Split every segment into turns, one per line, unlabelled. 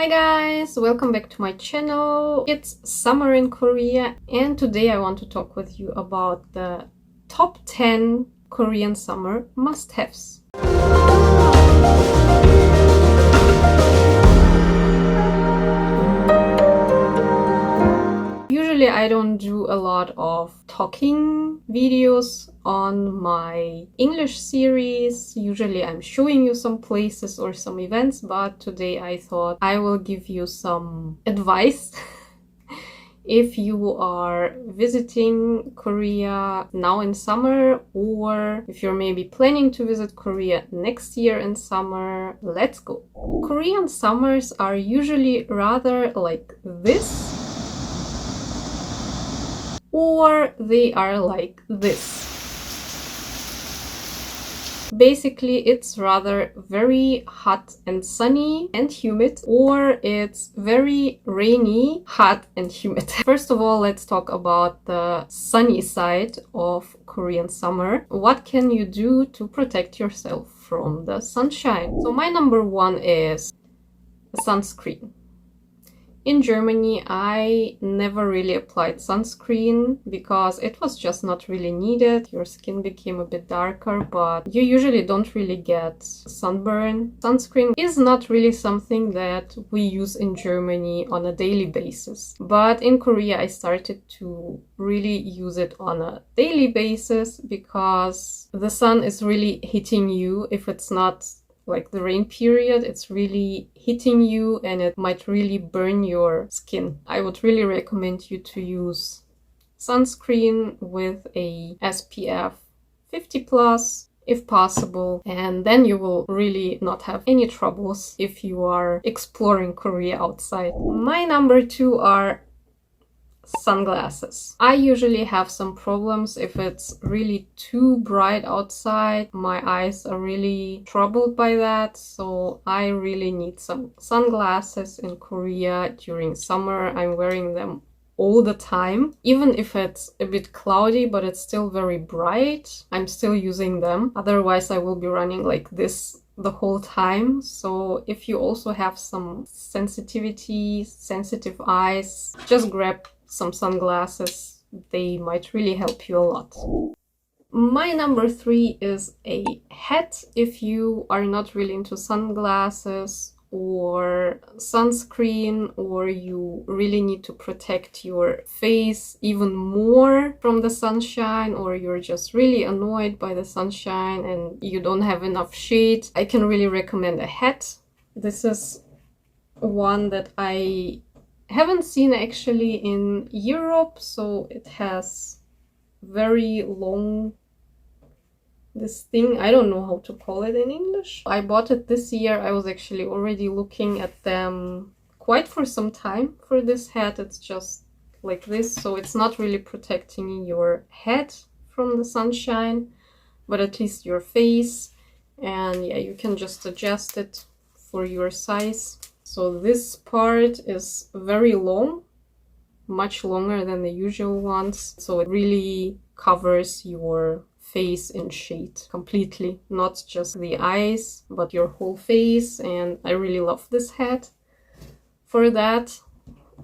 Hi guys, welcome back to my channel. It's summer in Korea and today I want to talk with you about the top 10 Korean summer must-haves. Usually I don't do a lot of talking videos on my English series. Usually I'm showing you some places or some events, but today I thought I will give you some advice if you are visiting Korea now in summer, or if you're maybe planning to visit Korea next year in summer. Let's go! Korean summers are usually rather like this, or they are like this. Basically, it's rather very hot and sunny and humid, or it's very rainy, hot and humid. First of all, let's talk about the sunny side of Korean summer. What can you do to protect yourself from the sunshine? So my number one is sunscreen. In Germany, I never really applied sunscreen because it was just not really needed. Your skin became a bit darker, but you usually don't really get sunburn. Sunscreen is not really something that we use in Germany on a daily basis. But in Korea, I started to really use it on a daily basis because the sun is really hitting you. If it's not like the rain period, it's really hitting you and it might really burn your skin. I would really recommend you to use sunscreen with a SPF 50 plus if possible, and then you will really not have any troubles if you are exploring Korea outside. My number two are sunglasses. I usually have some problems if it's really too bright outside. My eyes are really troubled by that, so I really need some sunglasses in Korea during summer. I'm wearing them all the time. Even if it's a bit cloudy, but it's still very bright, I'm still using them. Otherwise, I will be running like this the whole time. So if you also have some sensitive eyes, just grab some sunglasses. They might really help you a lot. My number three is a hat. If you are not really into sunglasses or sunscreen, or you really need to protect your face even more from the sunshine, or you're just really annoyed by the sunshine and you don't have enough shade, I can really recommend a hat. This is one that I haven't seen actually in Europe, so it has very long, this thing, I don't know how to call it in English. I bought it this year. I was actually already looking at them quite for some time for this hat. It's just like this, so it's not really protecting your head from the sunshine, but at least your face. And yeah, you can just adjust it for your size. So this part is very long, much longer than the usual ones. So it really covers your face in shade completely, not just the eyes, but your whole face. And I really love this hat for that.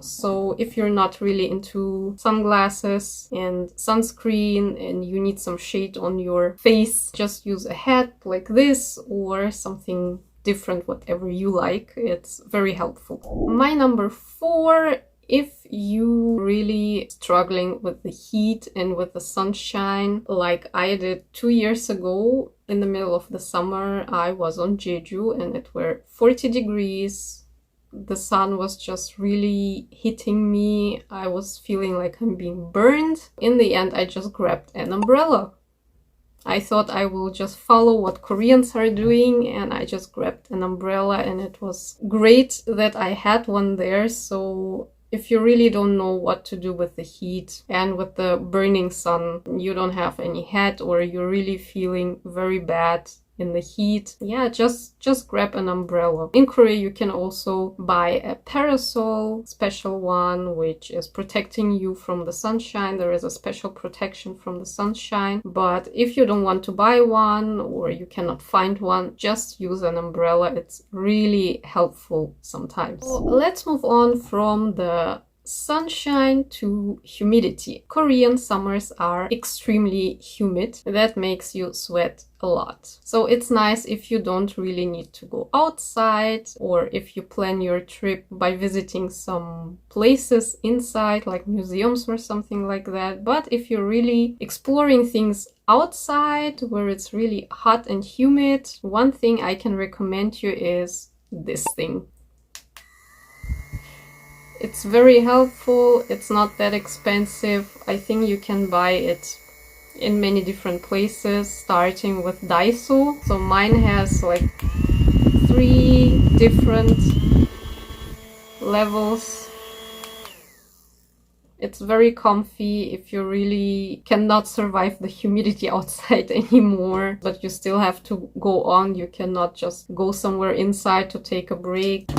So if you're not really into sunglasses and sunscreen and you need some shade on your face, just use a hat like this or something different, whatever you like. It's very helpful. My number four, if you really struggling with the heat and with the sunshine, like I did 2 years ago in the middle of the summer, I was on Jeju and it were 40 degrees. The sun was just really hitting me. I was feeling like I'm being burned. In the end, I just grabbed an umbrella. I thought I will just follow what Koreans are doing, and I just grabbed an umbrella, and it was great that I had one there. So if you really don't know what to do with the heat and with the burning sun, you don't have any hat, or you're really feeling very bad, in the heat. Yeah, just grab an umbrella. In Korea, you can also buy a parasol, special one, which is protecting you from the sunshine. There is a special protection from the sunshine. But if you don't want to buy one or you cannot find one, just use an umbrella. It's really helpful sometimes. So let's move on from the sunshine to humidity. Korean summers are extremely humid. That makes you sweat a lot. So it's nice if you don't really need to go outside, or if you plan your trip by visiting some places inside, like museums or something like that. But if you're really exploring things outside where it's really hot and humid, one thing I can recommend you is this thing. It's very helpful. It's not that expensive. I think you can buy it in many different places, starting with Daiso. So mine has like 3 different levels. It's very comfy if you really cannot survive the humidity outside anymore, but you still have to go on. You cannot just go somewhere inside to take a break.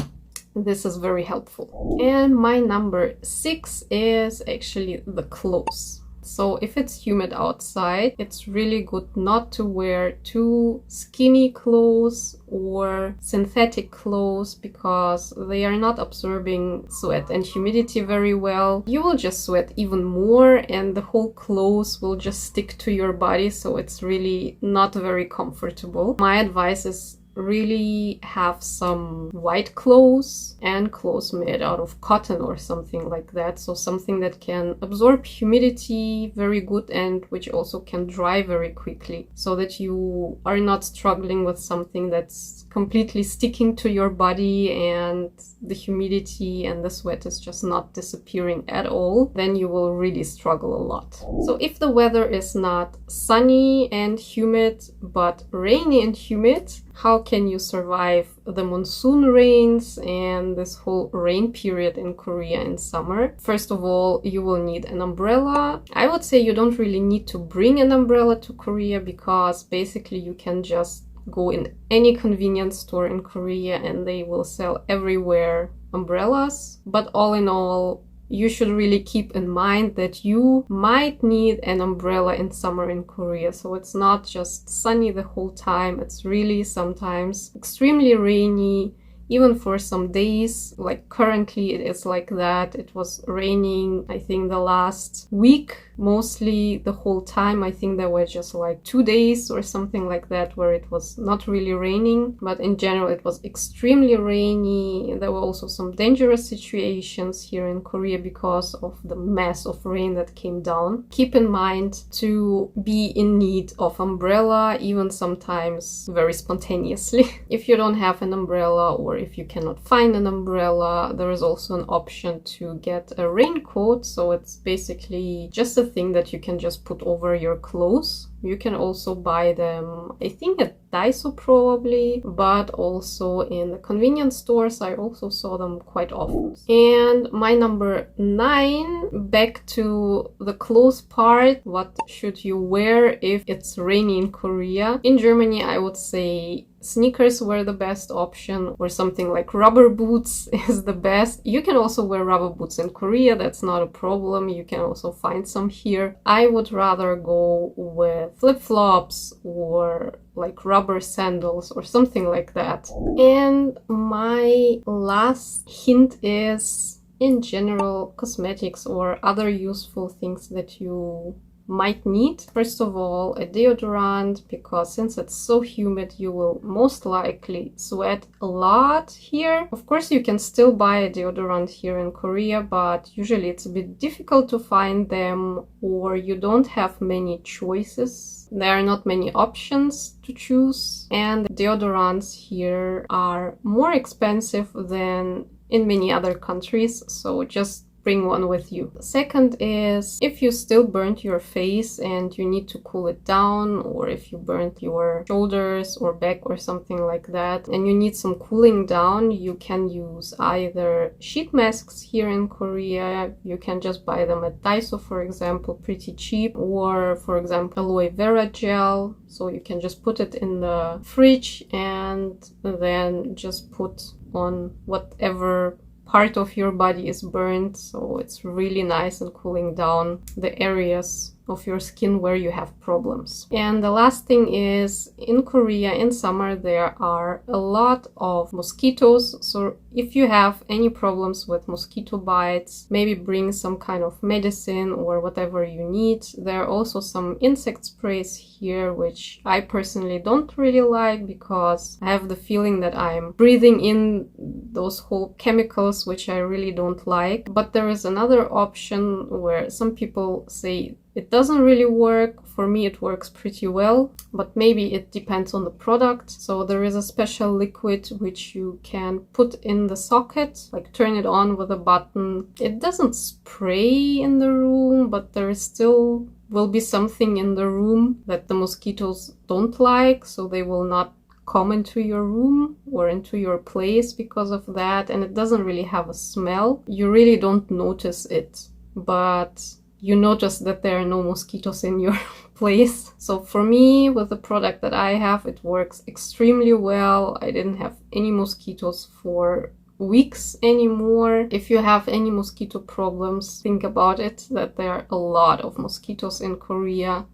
This is very helpful. And my number 6 is actually the clothes. So if it's humid outside, it's really good not to wear too skinny clothes or synthetic clothes, because they are not absorbing sweat and humidity very well. You will just sweat even more and the whole clothes will just stick to your body, so it's really not very comfortable. My advice is really have some white clothes and clothes made out of cotton or something like that. So something that can absorb humidity very good and which also can dry very quickly, so that you are not struggling with something that's completely sticking to your body and the humidity and the sweat is just not disappearing at all. Then you will really struggle a lot. So if the weather is not sunny and humid but rainy and humid, how can you survive the monsoon rains and this whole rain period in Korea in summer? First of all, you will need an umbrella. I would say you don't really need to bring an umbrella to Korea, because basically you can just go in any convenience store in Korea and they will sell everywhere umbrellas. But all in all, you should really keep in mind that you might need an umbrella in summer in Korea. So it's not just sunny the whole time. It's really sometimes extremely rainy, even for some days. Like currently it is like that. It was raining, I think, the last week, mostly the whole time. I think there were just like 2 days or something like that where it was not really raining, but in general it was extremely rainy. There were also some dangerous situations here in Korea because of the mass of rain that came down. Keep in mind to be in need of umbrella, even sometimes very spontaneously. If you don't have an umbrella, or if you cannot find an umbrella, there is also an option to get a raincoat. So it's basically just a thing that you can just put over your clothes. You can also buy them, I think, at Daiso probably, but also in the convenience stores. I also saw them quite often. And my number 9, back to the clothes part. What should you wear if it's rainy in Korea? In Germany, I would say sneakers were the best option, or something like rubber boots is the best. You can also wear rubber boots in Korea, that's not a problem. You can also find some here. I would rather go with flip-flops or like rubber sandals or something like that. And my last hint is, in general, cosmetics or other useful things that you might need. First of all, a deodorant, because since it's so humid, you will most likely sweat a lot here. Of course, you can still buy a deodorant here in Korea, but usually it's a bit difficult to find them, or you don't have many choices. There are not many options to choose, and deodorants here are more expensive than in many other countries. So just bring one with you. Second is, if you still burnt your face and you need to cool it down, or if you burnt your shoulders or back or something like that, and you need some cooling down, you can use either sheet masks here in Korea. You can just buy them at Daiso, for example, pretty cheap, or for example, aloe vera gel. So you can just put it in the fridge and then just put on whatever part of your body is burnt, so it's really nice and cooling down the areas of your skin where you have problems. And the last thing is, in Korea in summer there are a lot of mosquitoes, so if you have any problems with mosquito bites, maybe bring some kind of medicine or whatever you need. There are also some insect sprays here, which I personally don't really like because I have the feeling that I'm breathing in those whole chemicals, which I really don't like. But there is another option where some people say it doesn't really work. For me it works pretty well, but maybe it depends on the product. So there is a special liquid which you can put in the socket, like turn it on with a button. It doesn't spray in the room, but there is still will be something in the room that the mosquitoes don't like, so they will not come into your room or into your place because of that. And it doesn't really have a smell. You really don't notice it, but you notice that there are no mosquitoes in your place. So for me, with the product that I have, it works extremely well. I didn't have any mosquitoes for weeks anymore. If you have any mosquito problems, think about it, that there are a lot of mosquitoes in Korea,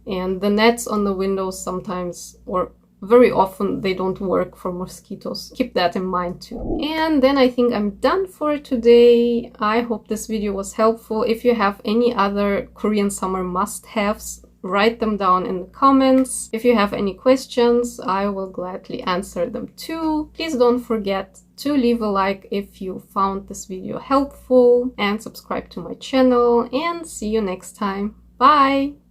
and the nets on the windows sometimes, or very often, they don't work for mosquitoes. Keep that in mind too. And then I think I'm done for today. I hope this video was helpful. If you have any other Korean summer must-haves, write them down in the comments. If you have any questions, I will gladly answer them too. Please don't forget to leave a like if you found this video helpful, and subscribe to my channel, and see you next time. Bye!